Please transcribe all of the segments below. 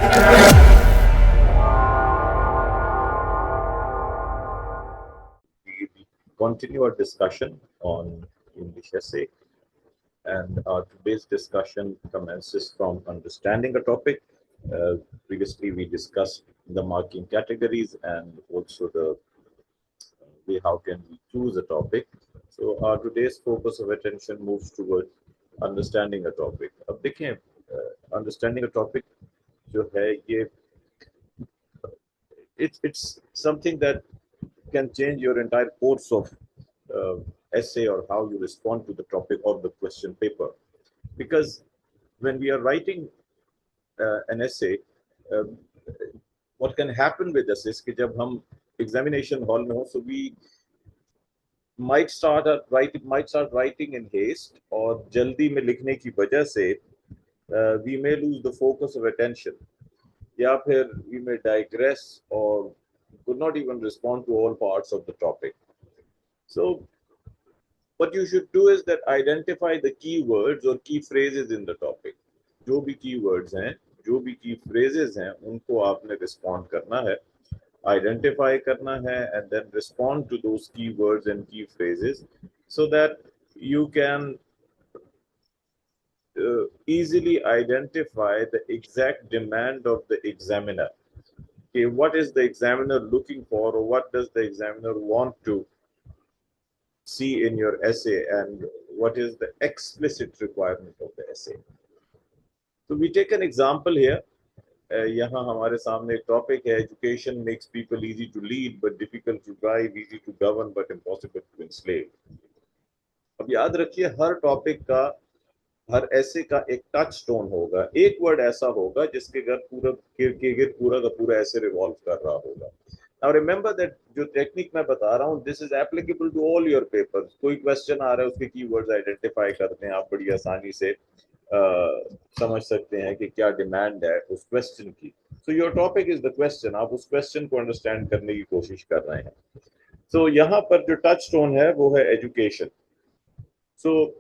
We continue our discussion on English essay, and our today's discussion commences from understanding a topic. Previously, we discussed the marking categories and also the way how can we choose a topic. So, our today's focus of attention moves toward understanding a topic. अब देखें, understanding a topic जो है ये it's something that can change your entire course of uh, essay or how you respond to the topic or the question paper. Because when we are writing an essay, uh, what can happen with us is कि जब हम examination hall में हो, so we might start writing in haste और जल्दी में लिखने की वजह से we may lose the focus of attention, या फिर we may digress or could not even respond to all parts of the topic. So what you should do is that identify the keywords or key phrases in the topic. जो भी keywords हैं, जो भी key phrases हैं, उनको आपने respond करना है, identify करना है, and then respond to those keywords and key phrases so that you can easily identify the exact demand of the examiner. Okay, what is the examiner looking for, or what does the examiner want to see in your essay, and what is the explicit requirement of the essay. So we take an example here. यहाँ हमारे सामने एक topic है, education makes people easy to lead but difficult to drive, easy to govern but impossible to enslave. अब याद रखिए, हर topic का, हर ऐसे का एक टच स्टोन होगा, एक वर्ड ऐसा होगा जिसके घर पूरा का पूरा ऐसे रिवॉल्व कर रहा होगा. Now remember that जो टेक्निक मैं बता रहा हूँ, this is applicable to all your papers. कोई क्वेश्चन आ रहा है, उसके कीवर्ड्स आइडेंटिफाई करते हैं, आप बड़ी आसानी से समझ सकते हैं कि क्या डिमांड है उस क्वेश्चन की. So your topic is the question, आप उस क्वेश्चन को अंडरस्टैंड करने की कोशिश कर रहे हैं. सो यहाँ पर जो टच स्टोन है वो है एजुकेशन. सो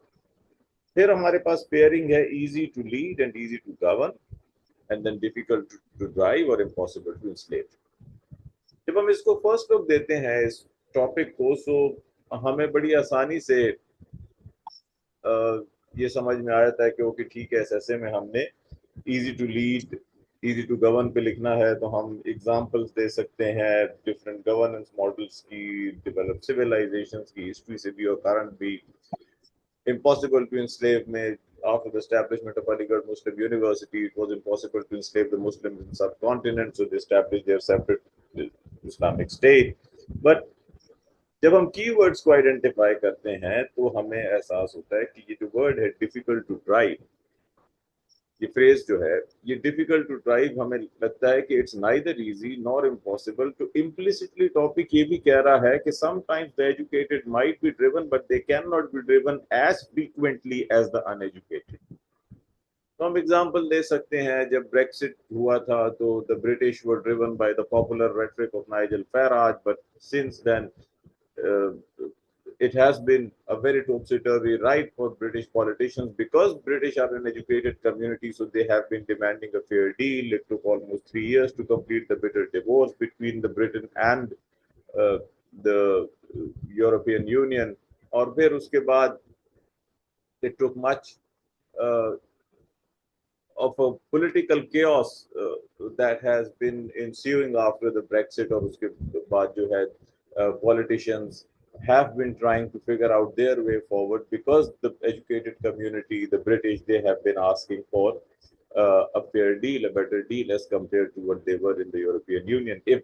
फिर हमारे पास पेयरिंग है, easy to lead and easy to govern, and then difficult to drive और इम्पॉसिबल टू एनस्लेव. जब हम इसको फर्स्ट लुक देते हैं इस टॉपिक को, सो हमें बड़ी आसानी से ये समझ में आ जाता है कि ओके ठीक है, इस ऐसे में हमने easy to lead, easy to govern पे लिखना है, तो हम एग्जांपल्स दे सकते हैं डिफरेंट गवर्नेंस मॉडल्स की, डेवलप सिविलाइजेशंस की हिस्ट्री से भी और करंट भी. Impossible to enslave में, after the establishment of Aligarh Muslim University, it was impossible to enslave the Muslims in the subcontinent, so they established their separate Islamic state. But जब हम keywords को identify करते हैं तो हमें एहसास होता है कि ये जो वर्ड है डिफिकल्ट टू ड्राइव, ये फ्रेज जो है, ये डिफिकल्ट टू ड्राइव, हमें लगता है कि it's neither easy nor impossible to. Implicitly topic ये भी कह रहा है कि sometimes the educated might be driven but they can not be driven as frequently as the uneducated. तो हम एग्जांपल दे सकते हैं, जब ब्रेक्सिट हुआ था तो the British were driven by the popular rhetoric of Nigel Farage, but since then it has been a very topsy-turvy ride for British politicians because British are an educated community, so they have been demanding a fair deal. It took almost 3 years to complete the bitter divorce between the Britain and the European Union. और फिर उसके बाद it took much of a political chaos that has been ensuing after the Brexit, और उसके बाद जो है politicians have been trying to figure out their way forward because the educated community, the British, they have been asking for a fair deal, a better deal as compared to what they were in the European Union if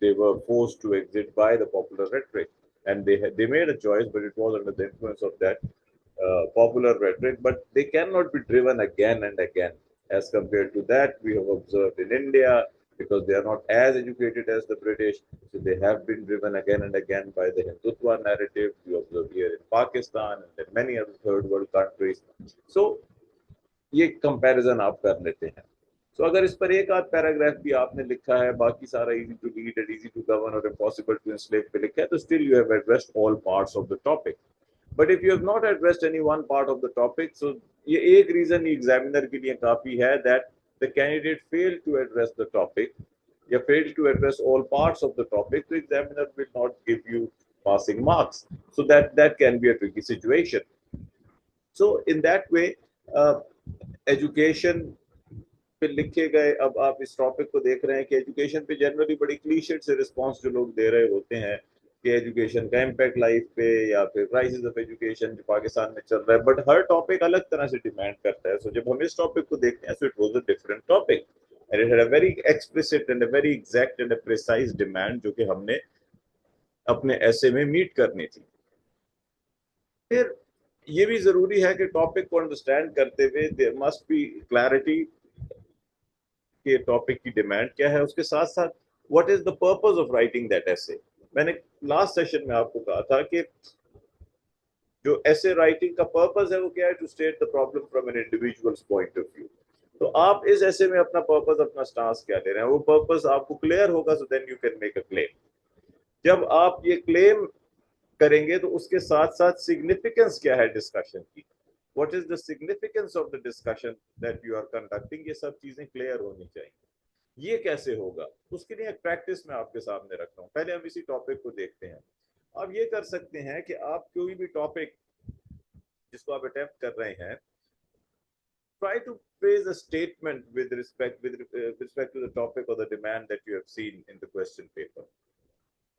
they were forced to exit by the popular rhetoric. And they made a choice, but it was under the influence of that popular rhetoric, but they cannot be driven again and again. As compared to that, we have observed in India, because they are not as educated as the British, so they have been driven again and again by the Hindutva narrative. We observe here in Pakistan and in many other third world countries. So, ये comparison आप कर लेते हैं. सो अगर इस पर एक आध पैराग्राफ भी आपने लिखा है, बाकी सारा easy to lead and easy to govern और इम्पॉसिबल टू एनस्लेव पे लिखा है, तो still you have addressed all parts of the topic. But if you have not addressed any one part of the topic, so ये एक reason examiner के लिए काफी है that the candidate failed to address the topic, you failed to address all parts of the topic, the examiner will not give you passing marks. So that can be a tricky situation. So in that way, education पे लिखे गए, अब आप इस topic को देख रहे हैं कि एजुकेशन पे जनरली बड़ी क्लीशेड से रिस्पांस जो लोग दे रहे होते हैं कि एजुकेशन का इम्पैक्ट लाइफ पे या फिर क्राइसिस ऑफ एजुकेशन जो पाकिस्तान में चल रहा है, बट हर टॉपिक अलग तरह से डिमांड करता है. सो जब हम इस टॉपिक को देखते हैं, so it was a different topic and it had a very explicit and a very exact and a precise demand जो कि हमने अपने ऐसे में मीट करनी थी. फिर ये भी जरूरी है कि टॉपिक को अंडरस्टैंड करते हुए देयर मस्ट बी क्लैरिटी कि टॉपिक की डिमांड क्या है, उसके साथ साथ what is the purpose of writing that essay. मैंने लास्ट सेशन में आपको कहा था कि जो ऐसे राइटिंग का पर्पस है वो क्या है, to state the problem from an individuals point of view. तो आप इस ऐसे में अपना पर्पस, अपना स्टांस क्या ले रहे हैं, वो पर्पस आपको क्लियर होगा, so then you can make a claim. जब आप ये क्लेम करेंगे तो उसके साथ साथ सिग्निफिकेंस क्या है डिस्कशन की, what is the significance of the discussion that you are conducting, ये सब चीजें क्लियर होनी चाहिए. ये कैसे होगा, उसके लिए एक प्रैक्टिस मैं आपके सामने रखता हूँ. पहले हम इसी टॉपिक को देखते हैं. आप ये कर सकते हैं कि आप कोई भी टॉपिक जिसको आप अटेम्प्ट कर रहे हैं, try to phrase a statement with respect to the topic or the demand that you have seen in the question paper.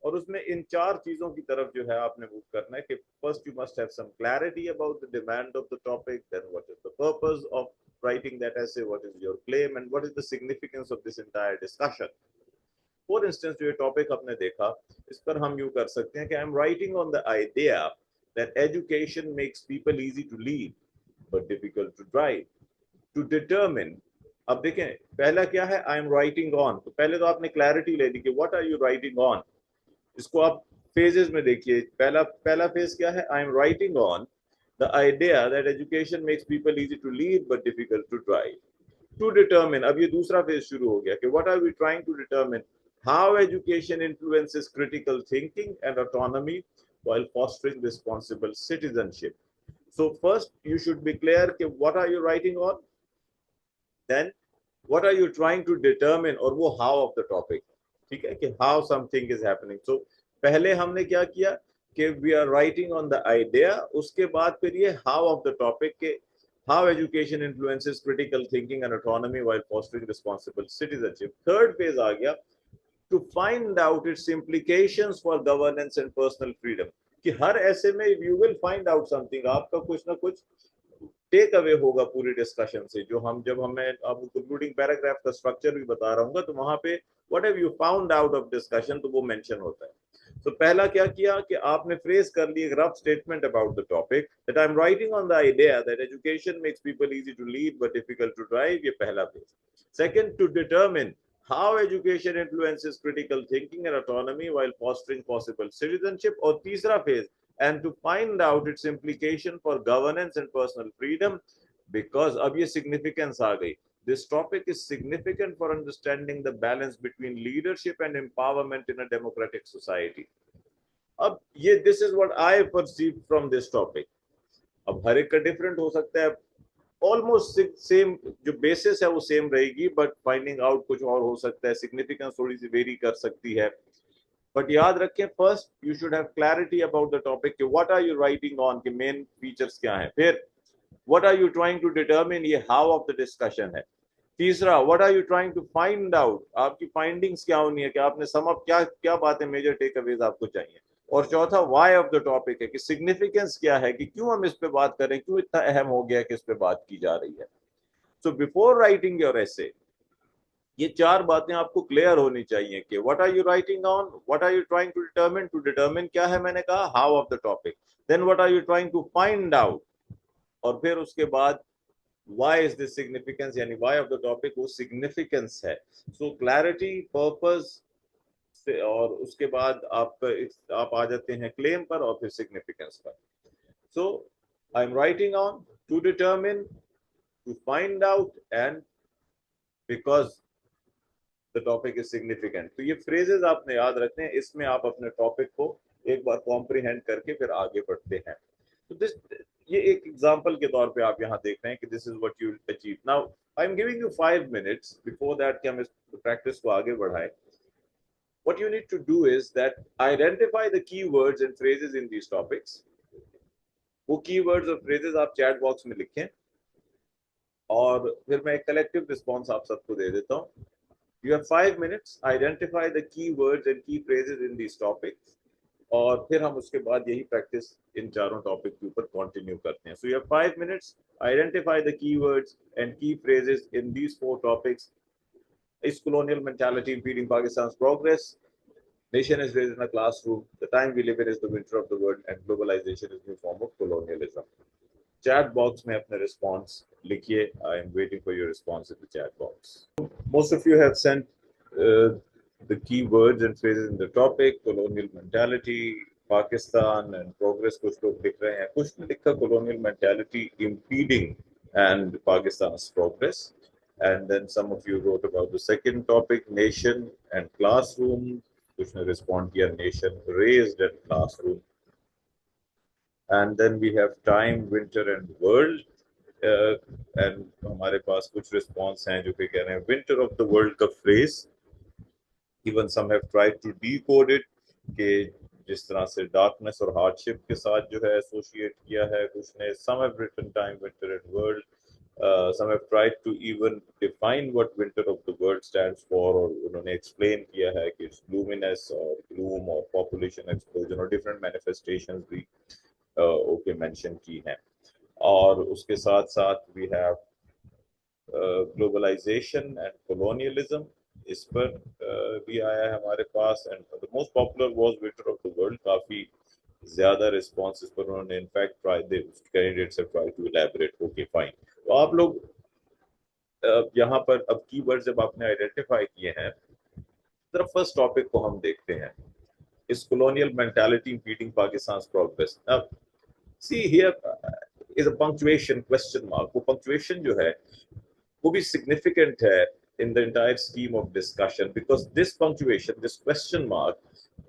और उसमें इन चार चीजों की तरफ जो है आपने मूव करना है कि first you must have some clarity about the demand of the topic, then what is the purpose of writing that essay, what is your claim and what is the significance of this entire discussion. For instance, जो ये topic आपने देखा, इस पर हम यूं कर सकते हैं कि आई am writing on the idea that education makes people easy to lead but difficult to drive. To determine, अब देखें पहला क्या है, आई एम राइटिंग ऑन. तो पहले तो आपने क्लैरिटी ले ली कि what are you writing on. इसको आप फेजेस में देखिए. पहला फेज क्या है, I am writing on the idea that education makes people easy to lead but difficult to drive. To determine, अब ये दूसरा फेज शुरू हो गया कि what are we trying to determine, how education influences critical thinking and autonomy while fostering responsible citizenship. So first you should be clear कि what are you writing on, then what are you trying to determine, और वो how of the topic. ठीक है, कि how something is happening. So पहले हमने क्या किया कि we are writing on the idea, उसके बाद फिर ये how of the topic के how education influences critical thinking and autonomy while fostering responsible citizenship. Third phase आ गया to find out its implications for governance and personal freedom. कि हर ऐसे में you will find out something, आपका कुछ ना कुछ take away होगा पूरी डिस्कशन से. जो हम जब हमें आपको कंक्लूडिंग पैराग्राफ का स्ट्रक्चर भी बता रहा हूँ तो वहां पे what have you found out of discussion, तो वो मेंशन होता है. तो पहला क्या किया कि आपने फ्रेज कर ली एक rough statement about the topic that I am writing on the idea that education makes people easy to lead but difficult to drive. ये पहला phase. Second, to determine how education influences critical thinking and autonomy while fostering possible citizenship. और तीसरा phase, and to find out its implication for governance and personal freedom, because अब ये significance आ गई. This topic is significant for understanding the balance between leadership and empowerment in a democratic society. अब ये this is what I perceived from this topic. अब हर एक का different हो सकता है, ऑलमोस्ट सेम जो बेसिस है वो सेम रहेगी, बट फाइंडिंग आउट कुछ और हो सकता है, सिग्निफिकेंस थोड़ी सी वेरी कर सकती है. बट याद रखें, first you should have clarity about the topic कि what are you writing on, के मेन फीचर्स क्या हैं. फिर what are you trying to determine, ये हाउ ऑफ द डिस्कशन है. तीसरा, what are you trying to find out, आपकी findings क्या होनी है, कि आपने सम अप क्या क्या बातें मेजर टेक अवेज आपको चाहिए. और चौथा, व्हाई ऑफ द टॉपिक है, कि सिग्निफिकेंस क्या है, कि क्यों हम इस पे बात करें, क्यों इतना अहम हो गया कि इस पे बात की जा रही है. So before writing your essay, ये चार बातें आपको क्लियर होनी चाहिए कि what are you writing on, what are you trying to determine क्या है, मैंने कहा how of the topic, then what are you trying to find out, और फिर उसके बाद व्हाई इज दिस सिग्निफिकेंस, यानी व्हाई ऑफ द टॉपिक वो सिग्निफिकेंस है. सो क्लैरिटी, पर्पस, और उसके बाद आप आ जाते हैं क्लेम पर और फिर सिग्निफिकेंस पर. So I am writing on, to determine, to find out, and because the topic is significant. तो ये फ्रेजेस आपने याद रखने हैं, इसमें आप अपने टॉपिक को एक बार कॉम्प्रिहेंड करके फिर आगे बढ़ते हैं. तो दिस, ये एक एग्जांपल के तौर पे आप यहाँ देख रहे हैं कि this is what you achieve. Now I am giving you 5 minutes before that कि हम इस प्रैक्टिस को आगे बढ़ाएं. What you need to do is that identify the keywords and phrases in these topics. वो keywords और phrases आप chat box में लिखें और फिर मैं एक collective response आप सबको दे देता हूँ. You have 5 minutes. Identify the keywords and key phrases in these topics. और फिर हम उसके बाद यही प्रैक्टिस इन चारों टॉपिक के ऊपर कंटिन्यू करते हैं. So you have 5 minutes. Identify the keywords and key phrases in these 4 topics. Is colonial mentality impeding Pakistan's progress? Nation is raised in a classroom. The time we live in is the winter of the world, and globalization is a new form of colonialism. Chat box में अपने response लिखिए. I am waiting for your response in the chat box. Most of you have sent the keywords and phrases in the topic. Colonial mentality, Pakistan and progress. कुछ लोग लिख रहे हैं. कुछ ने लिखा colonial mentality impeding and Pakistan's progress. And then some of you wrote about the second topic, nation and classroom. कुछ ने respond किया nation raised and classroom. And then we have time, winter and world. And हमारे पास कुछ response हैं जो कि कह रहे हैं winter of the world का phrase. Even some have tried to decode it कि जिस तरह से darkness और hardship के साथ जो है associate किया है कुछ ने. Some have written time, winter and world. Some have tried to even define what winter of the world stands for, और उन्होंने explain किया है कि it's gloominess or gloom or population explosion और different manifestations भी ओके मेंशन की हैं. और उसके साथ साथ we have globalization and colonialism. इस पर भी आया है हमारे पास. And the most popular was winter of the world. काफी ज्यादा रिस्पॉन्सेस पर उन्होंने in fact candidates have tried to elaborate. Okay fine. तो आप लोग यहाँ पर अब कीवर्ड जब आपने आइडेंटिफाई किए हैं तो फर्स्ट टॉपिक को हम देखते हैं. इस colonial mentality impeding Pakistan's progress. Now see here is a punctuation question mark. वो punctuation जो है वो भी significant है in the entire scheme of discussion because this punctuation, this question mark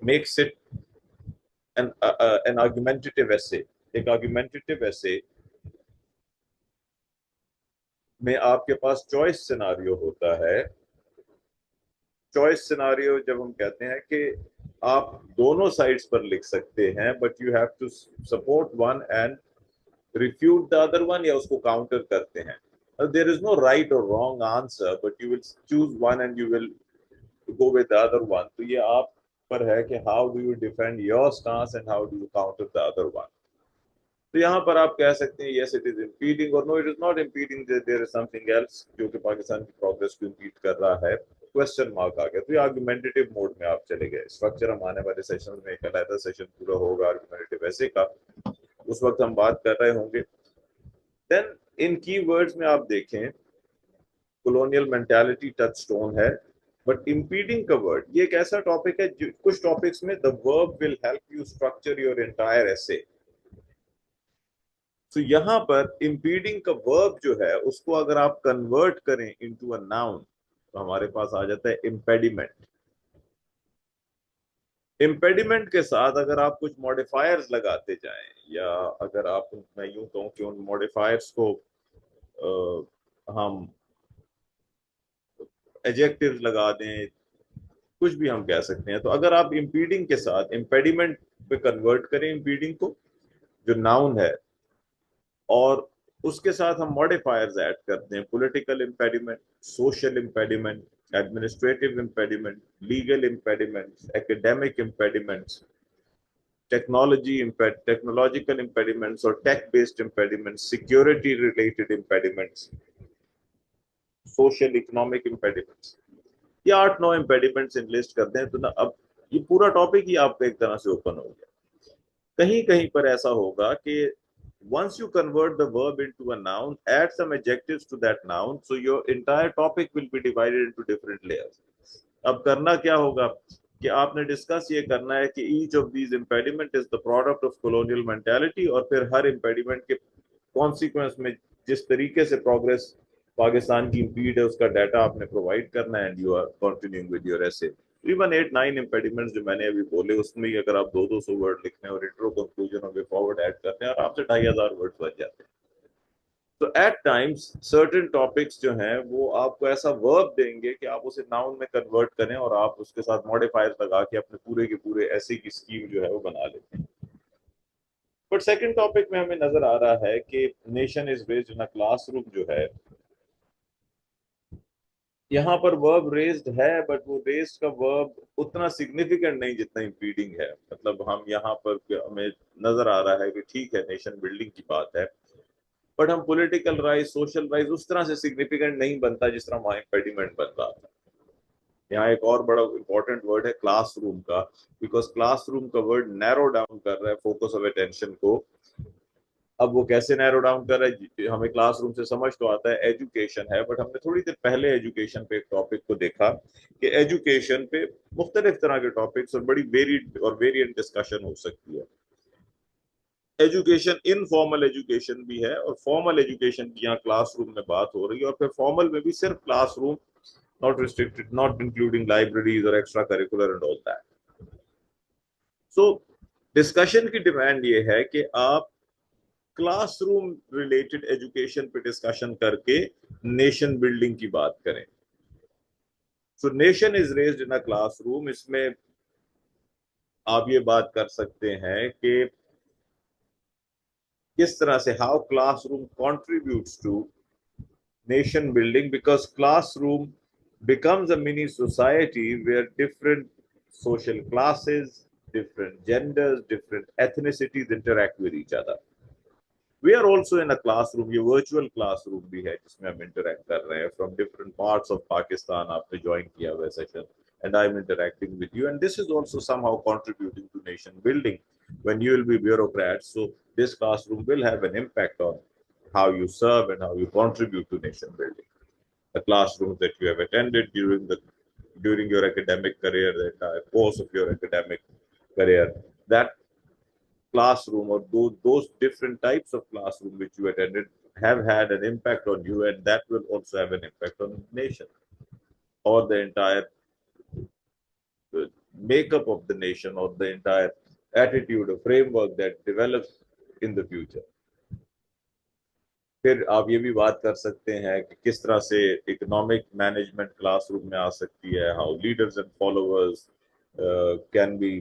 makes it an argumentative essay. एक argumentative essay में आपके पास choice scenario होता है. choice scenario जब हम कहते हैं कि आप दोनों sides पर लिख सकते हैं but you have to support one and refute the other one या उसको counter करते हैं. There is no right or wrong answer but you will choose one and you will go with the other one. तो ये आप पर है कि how do you defend your stance and how do you counter the other one. तो यहाँ पर आप कह सकते हैं yes it is impeding or no it is not impeding, there is something else जो कि पाकिस्तान की प्रोग्रेस को impede कर रहा है. क्वेश्चन मार्क आ गया. तो ये आर्गुमेंटेटिव मोड में आप चले गए. स्ट्रक्चर हम आने वाले सेशन में एक अलग सेशन पूरा होगा आर्गुमेंटेटिव ऐसे का, उस वक्त हम बात कर रहे होंगे. देन इन कीवर्ड्स में आप देखें कॉलोनियल मेंटालिटी टचस्टोन है बट impeding का वर्ड ये एक ऐसा टॉपिक है कुछ टॉपिक्स में the verb will help you structure your entire essay. तो यहाँ पर impeding का वर्ब जो है उसको अगर आप कन्वर्ट करें इनटू अ नाउन तो हमारे पास आ जाता है impediment. impediment के साथ अगर आप कुछ मॉडिफायर्स लगाते जाएं या अगर आप मैं यूं कहूं कि उन मॉडिफायर्स को हम एडजेक्टिव्स लगा दें कुछ भी हम कह सकते हैं. तो अगर आप impeding के साथ impediment पे कन्वर्ट करें impeding को जो नाउन है और उसके साथ हम मॉडिफायर्स ऐड करते हैं political impediment, social impediment, administrative impediment, legal impediments, academic impediments, technological impediments और tech based impediments, security related impediments, social economic impediments. ये 8-9 इम्पेडिमेंट्स लिस्ट करते हैं. तो ना अब ये पूरा टॉपिक ही आपका एक तरह से ओपन हो गया. कहीं कहीं पर ऐसा होगा कि once you convert the verb into a noun, add some adjectives to that noun, so your entire topic will be divided into different layers. अब करना क्या होगा कि आपने डिस्कस ये करना है कि each of these impediment is the product of colonial mentality और फिर हर impediment के consequence में जिस तरीके से progress पाकिस्तान की impede है उसका डाटा आपने प्रोवाइड करना है and you are continuing with your essay. Even 8-9 impediments जो मैंने अभी बोले उसमें ही अगर आप 200 वर्ड लिखने और इंट्रो कंक्लूजन और वे फॉरवर्ड ऐड करते हैं आराम से 2500 वर्ड बच जाते हैं. तो एट टाइम्स सर्टेन टॉपिक्स जो हैं वो आपको ऐसा वर्ब देंगे कि आप उसे नाउन में कन्वर्ट करें और आप उसके साथ मॉडिफायर्स लगा के अपने पूरे के पूरे ऐसे की स्कीम जो है वो बना लेते हैं। बट सेकंड टॉपिक में हमें नजर आ रहा है कि nation is based in a classroom जो है, यहाँ पर वर्ब रेज्ड है, बट वो रेज्ड का वर्ब उतना सिग्निफिकेंट नहीं जितना इम्पीडिंग है। मतलब हम यहाँ पर हमें नजर आ रहा है कि ठीक है नेशन बिल्डिंग की बात है, बट हम पॉलिटिकल राइज सोशल राइज उस तरह से सिग्निफिकेंट नहीं बनता जिस तरह वहां इम्पेडिमेंट बन रहा था। यहाँ एक और बड़ा इंपॉर्टेंट वर्ड है क्लासरूम का, बिकॉज क्लासरूम का वर्ड नैरो डाउन कर रहा है फोकस ऑफ अटेंशन को। अब वो कैसे नैरो डाउन कर रहा है, हमें क्लासरूम से समझ तो आता है एजुकेशन है, बट हमने थोड़ी देर पहले एजुकेशन पे एक टॉपिक को देखा कि एजुकेशन पे मुख्तलिफ तरह के टॉपिक्स और बड़ी वेरिड और वेरिएंट डिस्कशन हो सकती है। एजुकेशन इनफॉर्मल एजुकेशन भी है और फॉर्मल एजुकेशन की यहाँ क्लासरूम में बात हो रही है, और फिर फॉर्मल में भी सिर्फ classroom, not restricted, not including libraries और extra curricular and all that. So discussion की डिमांड ये है कि आप क्लासरूम रिलेटेड एजुकेशन पे डिस्कशन करके नेशन बिल्डिंग की बात करें। So nation is raised in a classroom, इसमें आप ये बात कर सकते हैं कि किस तरह से how classroom contributes to nation building, because classroom becomes a mini society where different social classes, different genders, different ethnicities interact with each other. We are also in a classroom, ये virtual classroom भी है जिसमें हम interact कर रहे हैं from different parts of Pakistan। आपने join किया हुआ session and I'm interacting with you, and this is also somehow contributing to nation building when you will be bureaucrats. So this classroom will have an impact on how you serve and how you contribute to nation building. The classrooms that you have attended during your academic career, the entire course of your academic career, that classroom or those different types of classroom which you attended have had an impact on you, and that will also have an impact on the nation or the entire makeup of the nation or the entire attitude or framework that develops in the future. फिर आप ये भी बात कर सकते हैं कि किस तरह से इकोनॉमिक मैनेजमेंट क्लासरूम में आ सकती है, how leaders and followers can be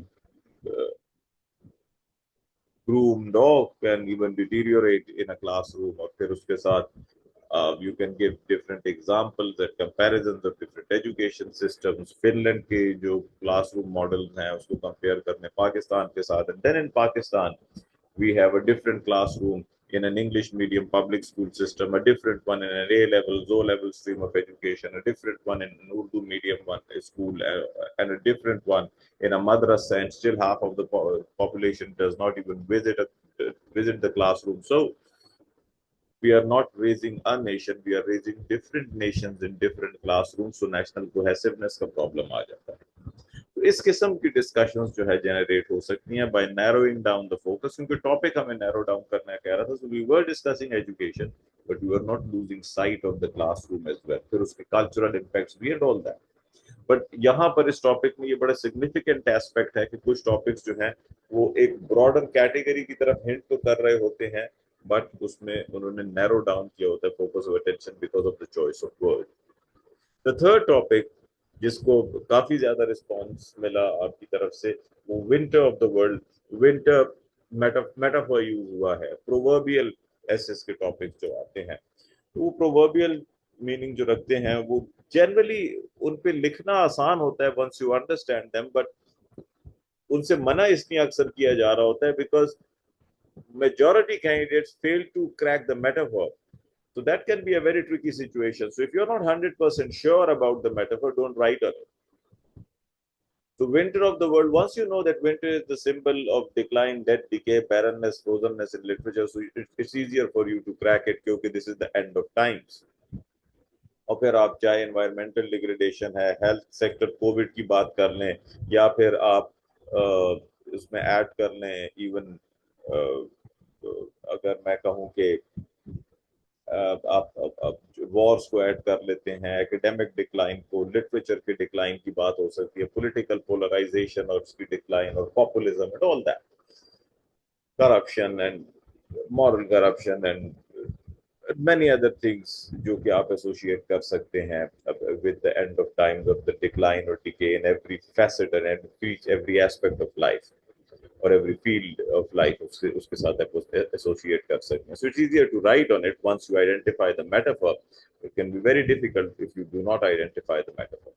groomed or can even deteriorate in a classroom, और फिर उसके साथ you can give different examples and comparisons of different education systems. Finland के जो classroom models हैं उसको compare करने पाकिस्तान के साथ, and then in Pakistan we have a different classroom in an English medium public school system, a different one in an A-level, O-level stream of education, a different one in an Urdu medium one school, and a different one in a madrasa, and still half of the population does not even visit the classroom. So we are not raising a nation, we are raising different nations in different classrooms. So national cohesiveness का problem आ जाता है। तो इस किस्म की discussions जो है generate हो सकती हैं by narrowing down the focus, क्योंकि टॉपिक हमें नैरो डाउन करना कह रहा था। So we were discussing education but we were not losing sight of the classroom as well, फिर उसके कल्चरल इम्पैक्ट्स भी एंड ऑल दैट। बट यहाँ पर इस टॉपिक में ये बड़ा सिग्निफिकेंट एस्पेक्ट है कि कुछ टॉपिक्स जो हैं वो एक ब्रॉडर कैटेगरी की तरफ हिंट तो कर रहे होते हैं, बट उसमें उन्होंने नैरो डाउन किया होता है focus of attention because of the choice of word. The third topic जिसको काफी ज्यादा रिस्पॉन्स मिला आपकी तरफ से, वो winter of the world, winter metaphor use हुआ है। प्रोवर्बियल एसेस के टॉपिक जो आते हैं, तो वो प्रोवर्बियल मीनिंग जो रखते हैं वो जनरली उन पे लिखना आसान होता है once you understand them, but उनसे मना इसलिए अक्सर किया जा रहा होता है because majority candidates fail to crack the metaphor. So that can be a very tricky situation. So if you're not 100% sure about the metaphor, don't write on it. So winter of the world, once you know that winter is the symbol of decline, death, decay, barrenness, frozenness in literature, so it's easier for you to crack it क्योंकि this is the end of times. और फिर आप चाहे environmental degradation है, health sector Covid की बात कर लें, या फिर आप इसमें ऐड कर लें इवन अगर मैं कहूँ कि आप वॉर्स को ऐड कर लेते हैं, एकेडमिक डिक्लाइन को, लिटरेचर के डिक्लाइन की बात हो सकती है, पॉलिटिकल पोलराइजेशन और उसकी डिक्लाइन, और populism and all that, corruption and moral corruption and many other things जो कि आप associate कर सकते हैं with the end of times of the decline or decay in every facet and every aspect of life or every field of life उसके साथ आप associate कर सकते हैं. So it's easier to write on it once you identify the metaphor. It can be very difficult if you do not identify the metaphor.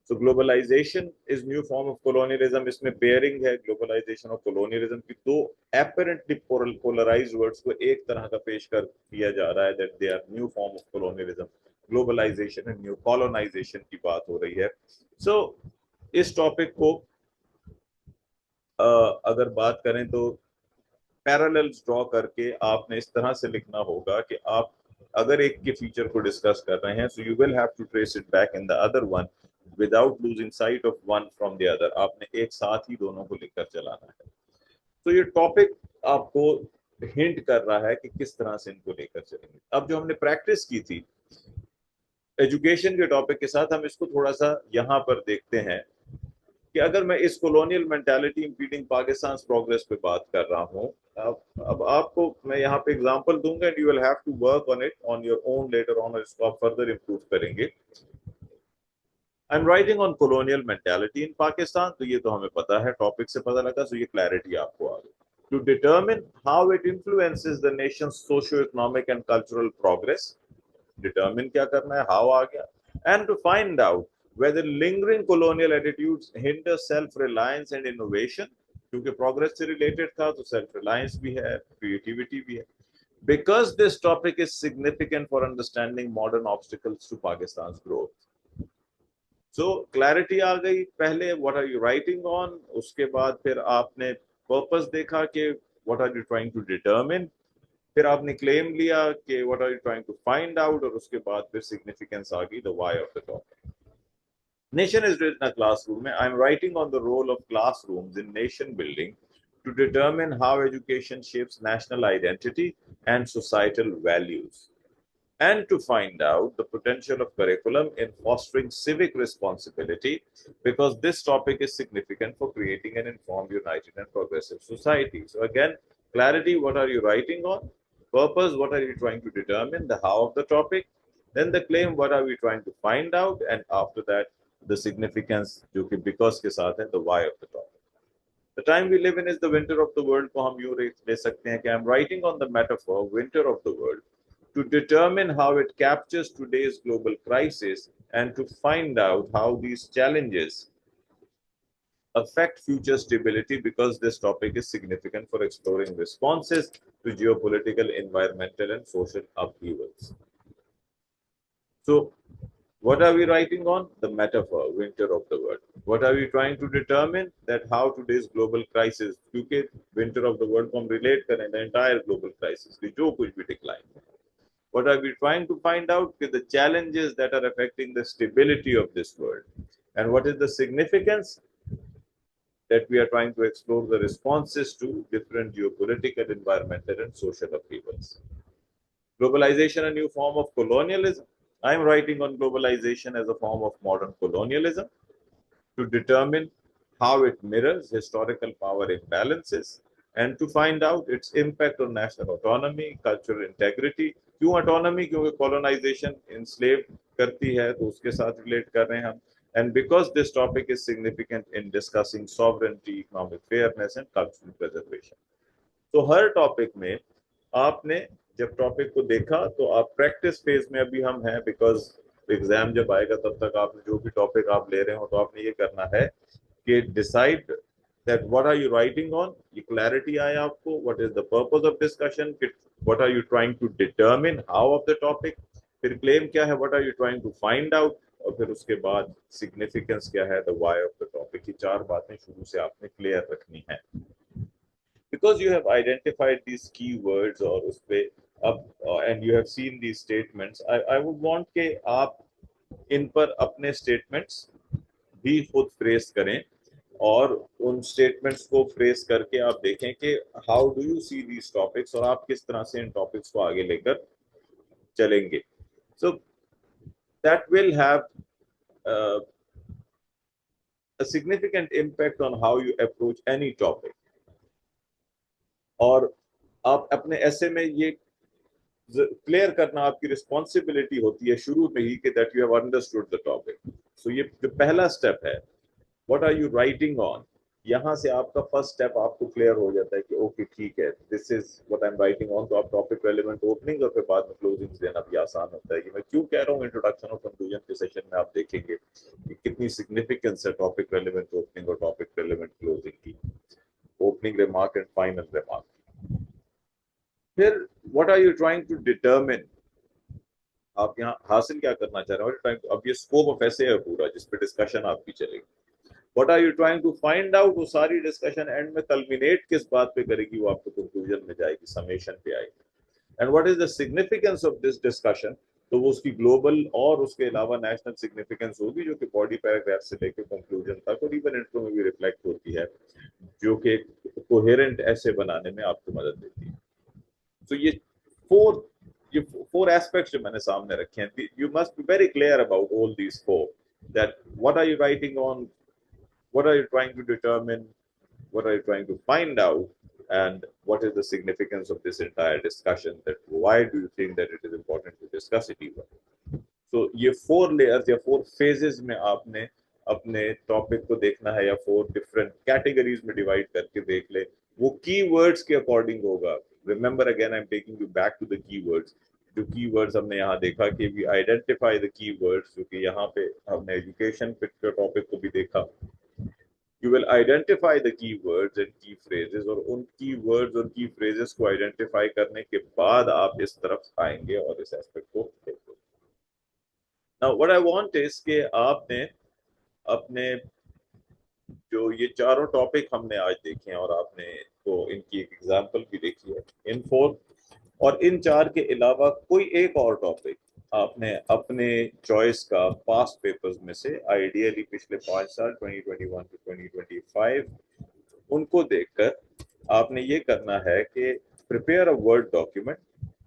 So globalization is new form of colonialism. इसमें pairing है globalization और colonialism की दो apparently polarized words को एक तरह का पेश कर किया जा रहा है that they are new form of colonialism. Globalization and new colonization की बात हो रही है. So इस टॉपिक को अगर बात करें तो पैरेलल्स ड्रॉ करके आपने इस तरह से लिखना होगा कि आप अगर एक के फीचर को डिस्कस कर रहे हैं so you will have to trace it back in the other one without losing sight of one from the other. आपने एक साथ ही दोनों को लिखकर चलाना है. तो ये टॉपिक आपको हिंट कर रहा है कि किस तरह से इनको लेकर चलेंगे. अब जो हमने प्रैक्टिस की थी एजुकेशन के टॉपिक के साथ हम इसको थोड़ा सा यहाँ पर देखते हैं कि अगर मैं इस कॉलोनियल मेंटालिटी इंपीडिंग पाकिस्तान प्रोग्रेस पे बात कर रहा हूँ. अब आपको मैं यहाँ पे एग्जांपल दूंगा and you will have to work on it on your own letter on और इसको आप फर्दर इंप्रूव करेंगे. I am writing on colonial mentality in Pakistan. तो ये तो हमें पता है, टॉपिक से पता लगा. तो ये क्लैरिटी आपको आ गई. To determine how it influences the nation's socio economic and cultural progress. Determine क्या करना है, हाउ आ गया. And to find out whether lingering colonial attitudes hinder self-reliance and innovation. क्योंकि progress से related था तो self-reliance भी है, creativity भी है. Because this topic is significant for understanding modern obstacles to Pakistan's growth. So clarity आ गई. पहले what are you writing on, उसके बाद फिर आपने purpose देखा कि what are you trying to determine, फिर आपने claim लिया कि what are you trying to find out, और उसके बाद फिर significance आ गई, the why of the topic. Nation is written a classroom. I'm writing on the role of classrooms in nation building to determine how education shapes national identity and societal values, and to find out the potential of curriculum in fostering civic responsibility, because this topic is significant for creating an informed, united, and progressive society. So again, clarity, what are you writing on? Purpose, what are you trying to determine? The how of the topic. Then the claim, what are we trying to find out? And after that, the significance, जो कि because के साथ है, the why of the topic. The time we live in is the winter of the world. को हम यूँ ले सकते हैं कि I'm writing on the metaphor winter of the world to determine how it captures today's global crisis and to find out how these challenges affect future stability, because this topic is significant for exploring responses to geopolitical, environmental, and social upheavals. So, what are we writing on? The metaphor, winter of the world. What are we trying to determine? That how today's global crisis, क्योंकि winter of the world को हम relate करें the entire global crisis कि जो कुछ भी decline है. What are we trying to find out? The challenges that are affecting the stability of this world. And what is the significance? That we are trying to explore the responses to different geopolitical, environmental, and social upheavals. Globalization, a new form of colonialism. I'm writing on globalization as a form of modern colonialism to determine how it mirrors historical power imbalances and to find out its impact on national autonomy, cultural integrity. क्यों autonomy? क्योंकि colonization enslaved करती है, तो उसके साथ relate कर रहे हैं हम. And because this topic is significant in discussing sovereignty, economic fairness, and cultural preservation. तो हर टॉपिक में आपने जब टॉपिक को देखा तो आप प्रैक्टिस फेज में अभी हम हैं, बिकॉज एग्जाम जब आएगा तब तक आप जो भी टॉपिक आप ले रहे हो तो आपने ये करना है कि decide that what are you writing on. ये क्लैरिटी आए आपको. What is the purpose of discussion, what are you trying to determine, how of the topic. फिर क्लेम क्या है, what are you trying to find out, और फिर उसके बाद सिग्निफिकेंस क्या है, the why of the topic. ये चार बातें शुरू से आपने क्लियर रखनी है. Because you have identified these keywords और उस पे अब and you have seen these statements, I would want कि आप इन पर अपने statements भी खुद फ्रेस करें और उन statements को फ्रेस करके आप देखें कि how do you see these topics और आप किस तरह से इन topics को आगे लेकर चलेंगे. So that will have a significant impact on how you approach any topic. और आप अपने ऐसे में ये क्लियर करना आपकी रिस्पॉन्सिबिलिटी होती है शुरू में ही कि that you have understood the topic. So ये जो पहला स्टेप है, what are you writing on, यहाँ से आपका फर्स्ट स्टेप आपको क्लियर हो जाता है कि ओके ठीक है, this is what I am writing on. तो आप टॉपिक रेलेवेंट ओपनिंग और फिर बाद में क्लोजिंग देना भी आसान होता है। ये मैं क्यों कह रहा हूँ, इंट्रोडक्शन और कंक्लूजन के सेशन में आप देखेंगे कि कितनी सिग्निफिकेंस है टॉपिक रेलेवेंट ओपनिंग और टॉपिक रेलेवेंट क्लोजिंग की, opening remark and final remark. फिर what are you trying to determine, आप यहाँ हासिल क्या करना चाह रहे हो। अब ये स्कोप ऑफ ऐसे है पूरा जिस पे डिस्कशन आपकी चलेगी। What are you trying to find out, वो सारी डिस्कशन एंड में कल्मिनेट किस बात पे करेगी, वो आपको कंक्लूजन में जाएगी, समेशन पे आएगी। And what is the significance of this discussion, तो वो उसकी ग्लोबल और उसके अलावा नेशनल सिग्निफिकेंस होगी जो कि बॉडी पैराग्राफ से लेकर कंक्लूजन तक और इवन इंट्रो में भी रिफ्लेक्ट होती है, जो कि कोहेरेंट ऐसे बनाने में आपको मदद देती है। तो ये फोर एस्पेक्ट्स जो मैंने सामने रखे हैं, you must be very clear about all these four, that what are you writing on, what are you trying to determine, what are you trying to find out, and what is the significance of this entire discussion, that why do you think that it is important to discuss it even. So ये four layers या four phases में आपने अपने topic को देखना है, या four different categories में डिवाइड करके देख ले, वो कीवर्ड्स के अकॉर्डिंग होगा। Remember again I am taking you back to the keywords. जो कीवर्ड्स हमने यहाँ देखा कि वी आइडेंटिफाई द कीवर्ड्स, जो कि यहाँ पे हमने एजुकेशन के टॉपिक को भी देखा। You will identify the keywords and key phrases, और उन keywords और key phrases को identify करने के बाद आप इस तरफ आएंगे और इस एस्पेक्ट को देखोगे। Now what I want is कि आपने अपने जो ये चारों टॉपिक हमने आज देखे हैं और आपने तो इनकी एक एग्जांपल भी देखी है, इन फोर और इन चार के अलावा कोई एक और टॉपिक आपने अपने चॉइस का पास्ट पेपर्स में से, आइडियली पिछले 5 साल 2021 टू 2025, उनको देखकर आपने ये करना है कि प्रिपेयर अ वर्ड डॉक्यूमेंट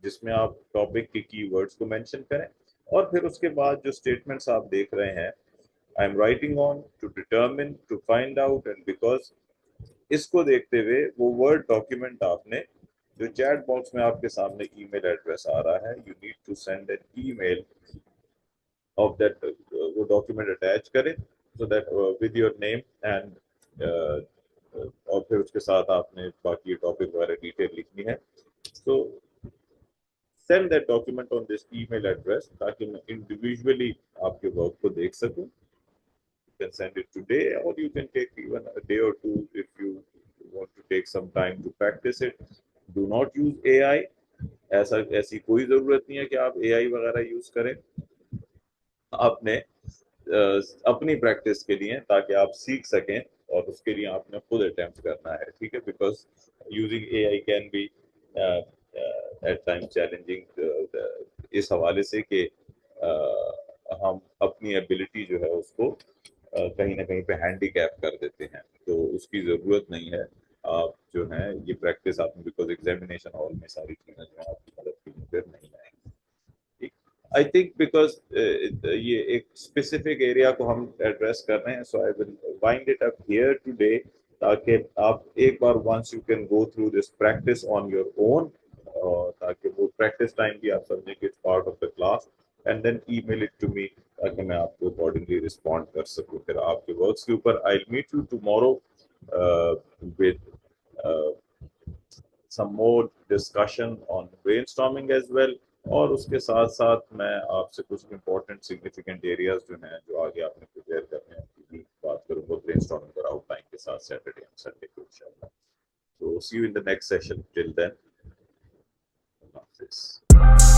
जिसमें आप टॉपिक के कीवर्ड्स को मेंशन करें, और फिर उसके बाद जो स्टेटमेंट्स आप देख रहे हैं, I am writing on, to determine, to find out and because, इसको देखते हुए वो वर्ड डॉक्यूमेंट आपने जो चैट बॉक्स में आपके सामने ईमेल एड्रेस आ रहा है, you need to send an email of that, वो डॉक्यूमेंट अटैच करें so that with your name and, और फिर उसके साथ आपने बाकी टॉपिक वगैरह डिटेल लिखनी है। सो send that document on this email address ताकि मैं इंडिविजुअली आपके वर्क को देख सकूं। You can send it today, or you can take even a day or two if you want to take some time to practice it. Do not use AI. ऐसी कोई जरूरत नहीं है कि आप AI वगैरह यूज करें। आपने अपनी प्रैक्टिस के लिए, ताकि आप सीख सकें, और उसके लिए आपने खुद अटेम्प्ट करना है, ठीक है। Because using AI can be at time challenging, इस हवाले से कि हम अपनी एबिलिटी जो है उसको कहीं ना कहीं पे हैंडीकैप कर देते हैं, तो उसकी ज़रूरत नहीं है। आप जो है ये प्रैक्टिस आपने, बिकॉज एग्जामिनेशन हॉल में सारी चीज़ें जो है आपकी मदद के लिए फिर नहीं आएंगी। आई थिंक बिकॉज ये एक स्पेसिफिक एरिया को हम एड्रेस कर रहे हैं, so I will wind it up here today, ताकि आप एक बार once you can go through this practice on your own, ताकि वो प्रैक्टिस टाइम भी आप समझें कि it's part of the class, and then email it to me ताकि मैं आपको अकॉर्डिंगली रिस्पॉन्ड कर सकूं फिर आपके वर्क्स के ऊपर। I will meet you tomorrow with some more discussion on brainstorming as well, और उसके साथ साथ मैं आपसे कुछ इंपॉर्टेंट सिग्निफिकेंट एरियाज जो हैं जो आगे आपने प्रिपेयर करने हैं उनकी भी बात करूंगा ब्रेनस्टॉर्मिंग और आउटलाइन के साथ सैटरडे एंड संडे को इंशाल्लाह। So see you in the next session. Till then, Allah Hafiz.